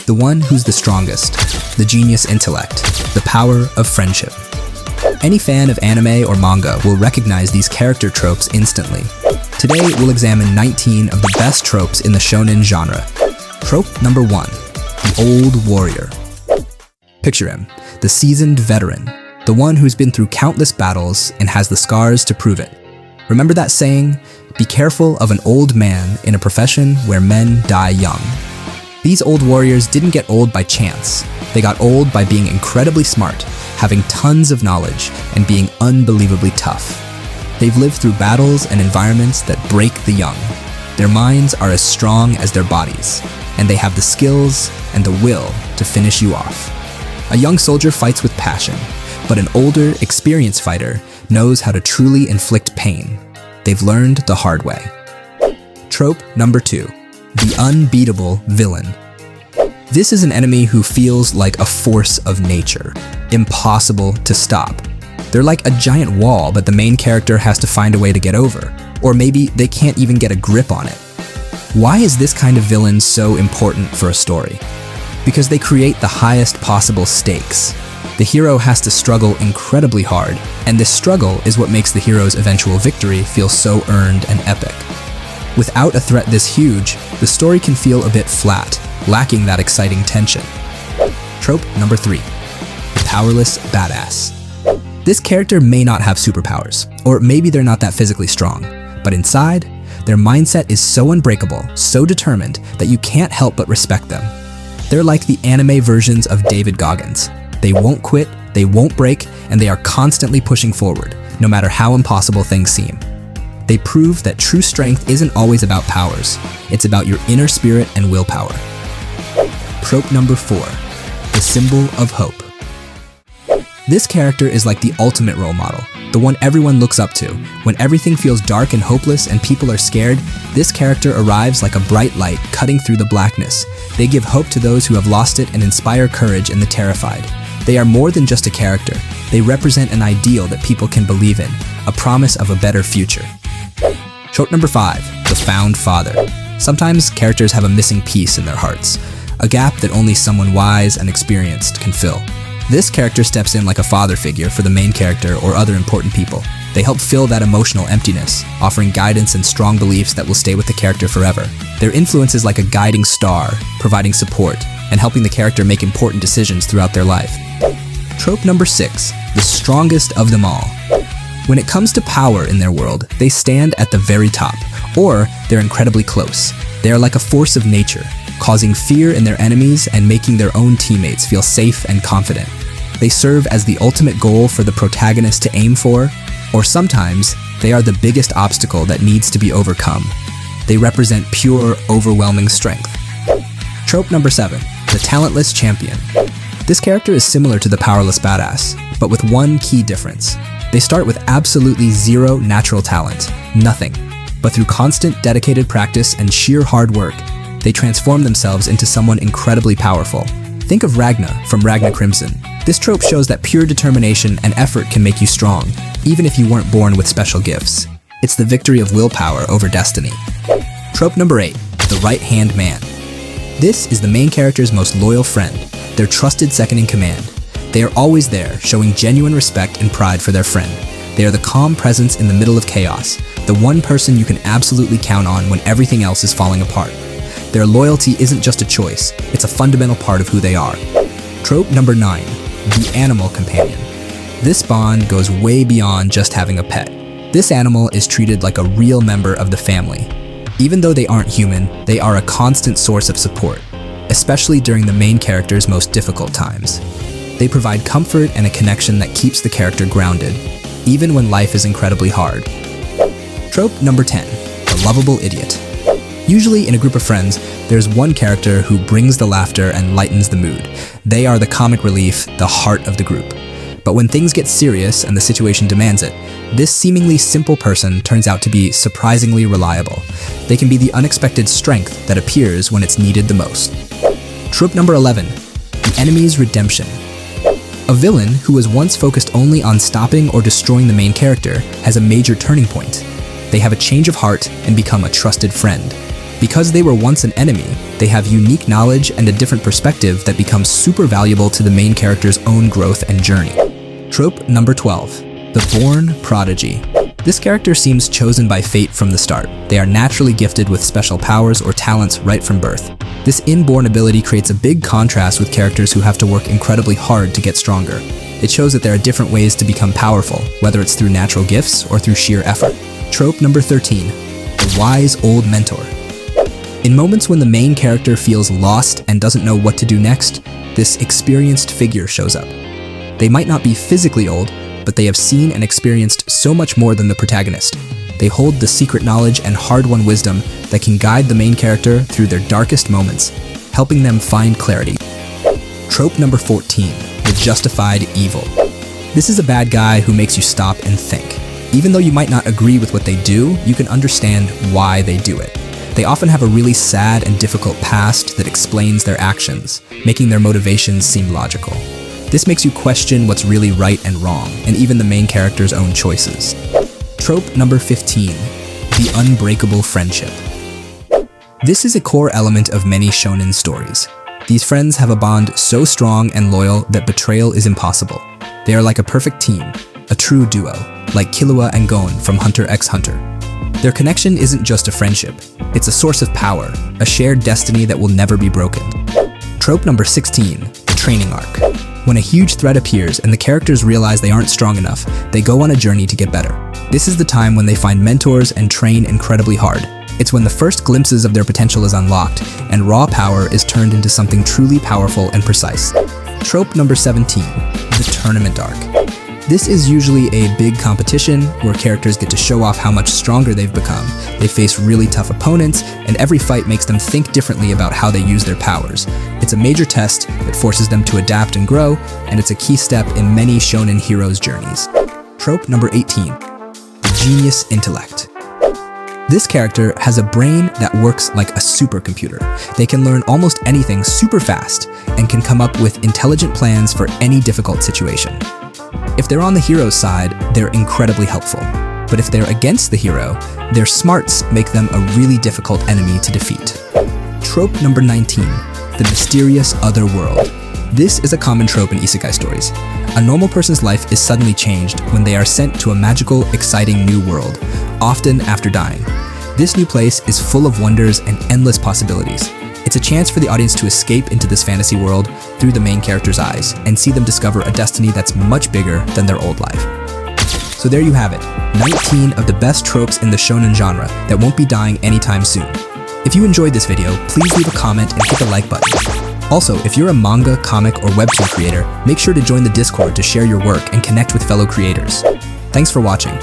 The one who's the strongest, the genius intellect, the power of friendship. Any fan of anime or manga will recognize these character tropes instantly. Today, we'll examine 19 of the best tropes in the shonen genre. Trope number 1, the old warrior. Picture him, the seasoned veteran, the one who's been through countless battles and has the scars to prove it. Remember that saying, be careful of an old man in a profession where men die young. These old warriors didn't get old by chance. They got old by being incredibly smart, having tons of knowledge, and being unbelievably tough. They've lived through battles and environments that break the young. Their minds are as strong as their bodies, and they have the skills and the will to finish you off. A young soldier fights with passion, but an older, experienced fighter knows how to truly inflict pain. They've learned the hard way. Trope number 2, the unbeatable villain. This is an enemy who feels like a force of nature, impossible to stop. They're like a giant wall, but the main character has to find a way to get over, or maybe they can't even get a grip on it. Why is this kind of villain so important for a story? Because they create the highest possible stakes. The hero has to struggle incredibly hard, and this struggle is what makes the hero's eventual victory feel so earned and epic. Without a threat this huge, the story can feel a bit flat, lacking that exciting tension. Trope number 3, the Powerless Badass. This character may not have superpowers, or maybe they're not that physically strong, but inside, their mindset is so unbreakable, so determined, that you can't help but respect them. They're like the anime versions of David Goggins. They won't quit, they won't break, and they are constantly pushing forward, no matter how impossible things seem. They prove that true strength isn't always about powers, it's about your inner spirit and willpower. Trope number 4, the symbol of hope. This character is like the ultimate role model, the one everyone looks up to. When everything feels dark and hopeless and people are scared, this character arrives like a bright light cutting through the blackness. They give hope to those who have lost it and inspire courage in the terrified. They are more than just a character. They represent an ideal that people can believe in, a promise of a better future. Trope number 5, the found father. Sometimes characters have a missing piece in their hearts, a gap that only someone wise and experienced can fill. This character steps in like a father figure for the main character or other important people. They help fill that emotional emptiness, offering guidance and strong beliefs that will stay with the character forever. Their influence is like a guiding star, providing support and helping the character make important decisions throughout their life. Trope number 6, the strongest of them all. When it comes to power in their world, they stand at the very top, or they're incredibly close. They are like a force of nature, causing fear in their enemies and making their own teammates feel safe and confident. They serve as the ultimate goal for the protagonist to aim for, or sometimes they are the biggest obstacle that needs to be overcome. They represent pure, overwhelming strength. Trope number 7, the Talentless Champion. This character is similar to the Powerless Badass, but with one key difference. They start with absolutely zero natural talent, nothing. But through constant, dedicated practice and sheer hard work, they transform themselves into someone incredibly powerful. Think of Ragna from Ragna Crimson. This trope shows that pure determination and effort can make you strong, even if you weren't born with special gifts. It's the victory of willpower over destiny. Trope number 8, the right-hand man. This is the main character's most loyal friend, their trusted second-in-command. They are always there, showing genuine respect and pride for their friend. They are the calm presence in the middle of chaos, the one person you can absolutely count on when everything else is falling apart. Their loyalty isn't just a choice, it's a fundamental part of who they are. Trope number 9, the animal companion. This bond goes way beyond just having a pet. This animal is treated like a real member of the family. Even though they aren't human, they are a constant source of support, especially during the main character's most difficult times. They provide comfort and a connection that keeps the character grounded, even when life is incredibly hard. Trope number 10, the lovable idiot. Usually in a group of friends, there's one character who brings the laughter and lightens the mood. They are the comic relief, the heart of the group. But when things get serious and the situation demands it, this seemingly simple person turns out to be surprisingly reliable. They can be the unexpected strength that appears when it's needed the most. Trope number 11, the enemy's redemption. A villain who was once focused only on stopping or destroying the main character has a major turning point. They have a change of heart and become a trusted friend. Because they were once an enemy, they have unique knowledge and a different perspective that becomes super valuable to the main character's own growth and journey. Trope number 12, the born prodigy. This character seems chosen by fate from the start. They are naturally gifted with special powers or talents right from birth. This inborn ability creates a big contrast with characters who have to work incredibly hard to get stronger. It shows that there are different ways to become powerful, whether it's through natural gifts or through sheer effort. Trope number 13, the wise old mentor. In moments when the main character feels lost and doesn't know what to do next, this experienced figure shows up. They might not be physically old, but they have seen and experienced so much more than the protagonist. They hold the secret knowledge and hard-won wisdom that can guide the main character through their darkest moments, helping them find clarity. Trope number 14, the justified evil. This is a bad guy who makes you stop and think. Even though you might not agree with what they do, you can understand why they do it. They often have a really sad and difficult past that explains their actions, making their motivations seem logical. This makes you question what's really right and wrong, and even the main character's own choices. Trope number 15, the unbreakable friendship. This is a core element of many shonen stories. These friends have a bond so strong and loyal that betrayal is impossible. They are like a perfect team, a true duo, like Killua and Gon from Hunter x Hunter. Their connection isn't just a friendship, it's a source of power, a shared destiny that will never be broken. Trope number 16, the training arc. When a huge threat appears and the characters realize they aren't strong enough, they go on a journey to get better. This is the time when they find mentors and train incredibly hard. It's when the first glimpses of their potential is unlocked, and raw power is turned into something truly powerful and precise. Trope number 17, the tournament arc. This is usually a big competition where characters get to show off how much stronger they've become. They face really tough opponents, and every fight makes them think differently about how they use their powers. It's a major test that forces them to adapt and grow, and it's a key step in many shonen heroes' journeys. Trope number 18, the genius intellect. This character has a brain that works like a supercomputer. They can learn almost anything super fast and can come up with intelligent plans for any difficult situation. If they're on the hero's side, they're incredibly helpful. But if they're against the hero, their smarts make them a really difficult enemy to defeat. Trope number 19, the mysterious other world. This is a common trope in isekai stories. A normal person's life is suddenly changed when they are sent to a magical, exciting new world, often after dying. This new place is full of wonders and endless possibilities. It's a chance for the audience to escape into this fantasy world through the main character's eyes and see them discover a destiny that's much bigger than their old life. So there you have it, 19 of the best tropes in the shonen genre that won't be dying anytime soon. If you enjoyed this video, please leave a comment and hit the like button. Also, if you're a manga, comic, or webtoon creator, make sure to join the Discord to share your work and connect with fellow creators. Thanks for watching.